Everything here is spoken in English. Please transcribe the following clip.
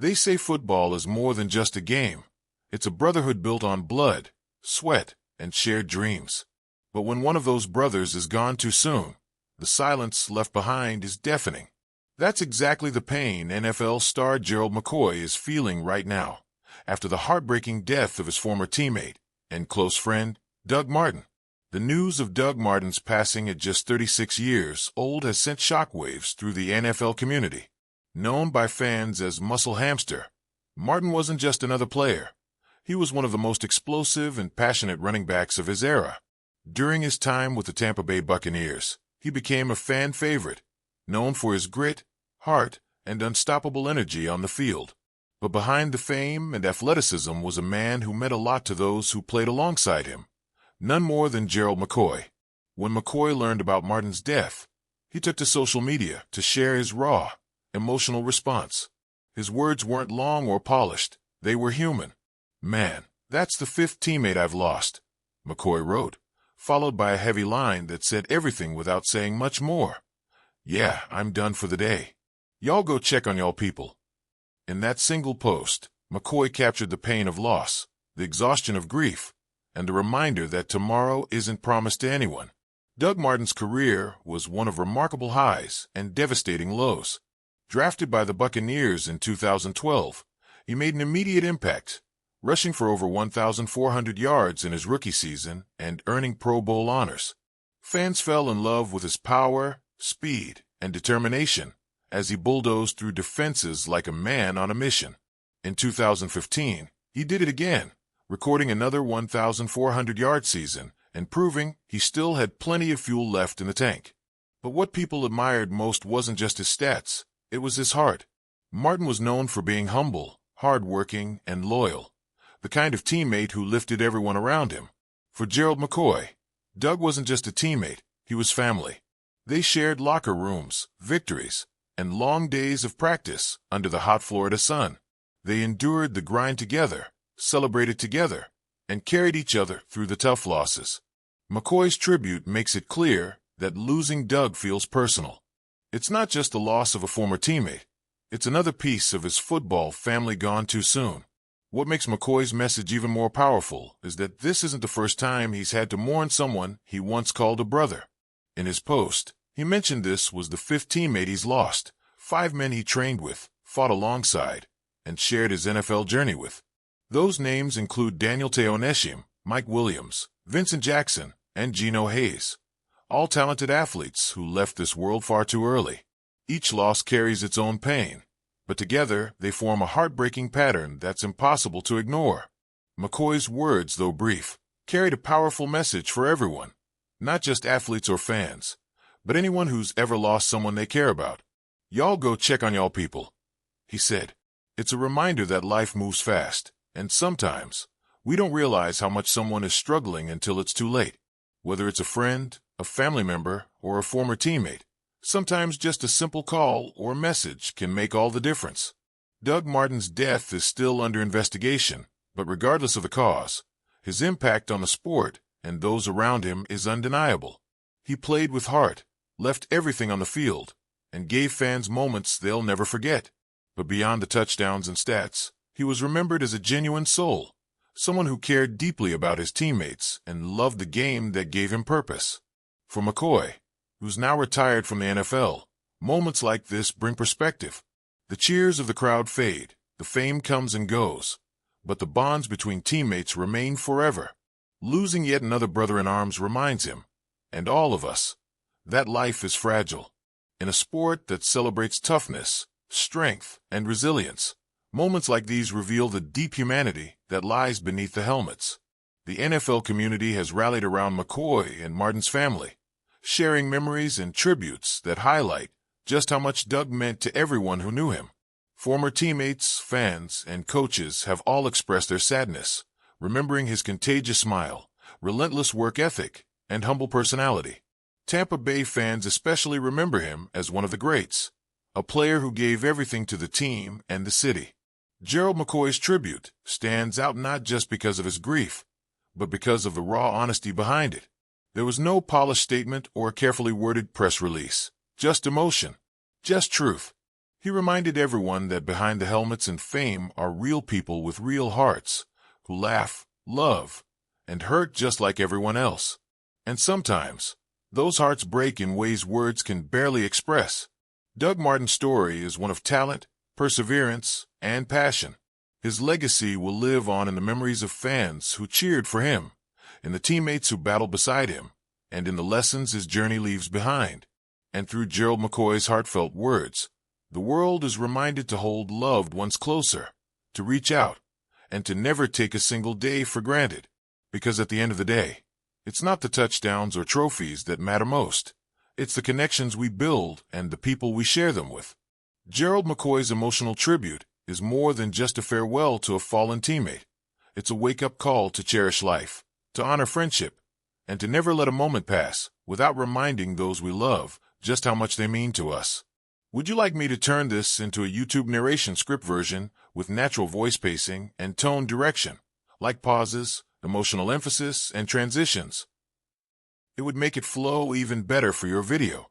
They say football is more than just a game. It's a brotherhood built on blood, sweat, and shared dreams. But when one of those brothers is gone too soon, the silence left behind is deafening. That's exactly the pain NFL star Gerald McCoy is feeling right now, after the heartbreaking death of his former teammate and close friend, Doug Martin. The news of Doug Martin's passing at just 36 years old has sent shockwaves through the NFL community. Known by fans as Muscle Hamster, Martin wasn't just another player. He was one of the most explosive and passionate running backs of his era. During his time with the Tampa Bay Buccaneers, he became a fan favorite, known for his grit, heart, and unstoppable energy on the field. But behind the fame and athleticism was a man who meant a lot to those who played alongside him. None more than Gerald McCoy. When McCoy learned about Martin's death, he took to social media to share his raw, emotional response. His words weren't long or polished. They were human. "Man, that's the fifth teammate I've lost," McCoy wrote, followed by a heavy line that said everything without saying much more. "Yeah, I'm done for the day. Y'all go check on y'all people." In that single post, McCoy captured the pain of loss, the exhaustion of grief, and the reminder that tomorrow isn't promised to anyone. Doug Martin's career was one of remarkable highs and devastating lows. Drafted by the Buccaneers in 2012, he made an immediate impact, rushing for over 1,400 yards in his rookie season and earning Pro Bowl honors. Fans fell in love with his power, speed, and determination as he bulldozed through defenses like a man on a mission. In 2015, he did it again, recording another 1,400-yard season and proving he still had plenty of fuel left in the tank. But what people admired most wasn't just his stats, it was his heart. Martin was known for being humble, hard-working, and loyal, the kind of teammate who lifted everyone around him. For Gerald McCoy, Doug wasn't just a teammate, he was family. They shared locker rooms, victories, and long days of practice under the hot Florida sun. They endured the grind together, celebrated together, and carried each other through the tough losses. McCoy's tribute makes it clear that losing Doug feels personal. It's not just the loss of a former teammate. It's another piece of his football family gone too soon. What makes McCoy's message even more powerful is that this isn't the first time he's had to mourn someone he once called a brother. In his post, he mentioned this was the fifth teammate he's lost, 5 men he trained with, fought alongside, and shared his NFL journey with. Those names include Daniel Teoneshim, Mike Williams, Vincent Jackson, and Geno Hayes, all talented athletes who left this world far too early. Each loss carries its own pain, but together they form a heartbreaking pattern that's impossible to ignore. McCoy's words, though brief, carried a powerful message for everyone, not just athletes or fans, but anyone who's ever lost someone they care about. "Y'all go check on y'all people," he said. It's a reminder that life moves fast, and sometimes we don't realize how much someone is struggling until it's too late. Whether it's a friend, a family member, or a former teammate, sometimes just a simple call or message can make all the difference. Doug Martin's death is still under investigation, but regardless of the cause, his impact on the sport and those around him is undeniable. He played with heart, left everything on the field, and gave fans moments they'll never forget. But beyond the touchdowns and stats, he was remembered as a genuine soul, someone who cared deeply about his teammates and loved the game that gave him purpose. For McCoy, who's now retired from the NFL, moments like this bring perspective. The cheers of the crowd fade, the fame comes and goes, but the bonds between teammates remain forever. Losing yet another brother in arms reminds him, and all of us, that life is fragile. In a sport that celebrates toughness, strength, and resilience, moments like these reveal the deep humanity that lies beneath the helmets. The NFL community has rallied around McCoy and Martin's family, sharing memories and tributes that highlight just how much Doug meant to everyone who knew him. Former teammates, fans, and coaches have all expressed their sadness, remembering his contagious smile, relentless work ethic, and humble personality. Tampa Bay fans especially remember him as one of the greats, a player who gave everything to the team and the city. Gerald McCoy's tribute stands out not just because of his grief, but because of the raw honesty behind it. There was no polished statement or carefully worded press release, just emotion, just truth. He reminded everyone that behind the helmets and fame are real people with real hearts, who laugh, love, and hurt just like everyone else. And sometimes, those hearts break in ways words can barely express. Doug Martin's story is one of talent, perseverance, and passion. His legacy will live on in the memories of fans who cheered for him, in the teammates who battled beside him, and in the lessons his journey leaves behind. And through Gerald McCoy's heartfelt words, the world is reminded to hold loved ones closer, to reach out, and to never take a single day for granted. Because at the end of the day, it's not the touchdowns or trophies that matter most. It's the connections we build and the people we share them with. Gerald McCoy's emotional tribute is more than just a farewell to a fallen teammate. It's a wake-up call to cherish life, to honor friendship, and to never let a moment pass without reminding those we love just how much they mean to us. Would you like me to turn this into a YouTube narration script version with natural voice pacing and tone direction, like pauses, emotional emphasis, and transitions? It would make it flow even better for your video.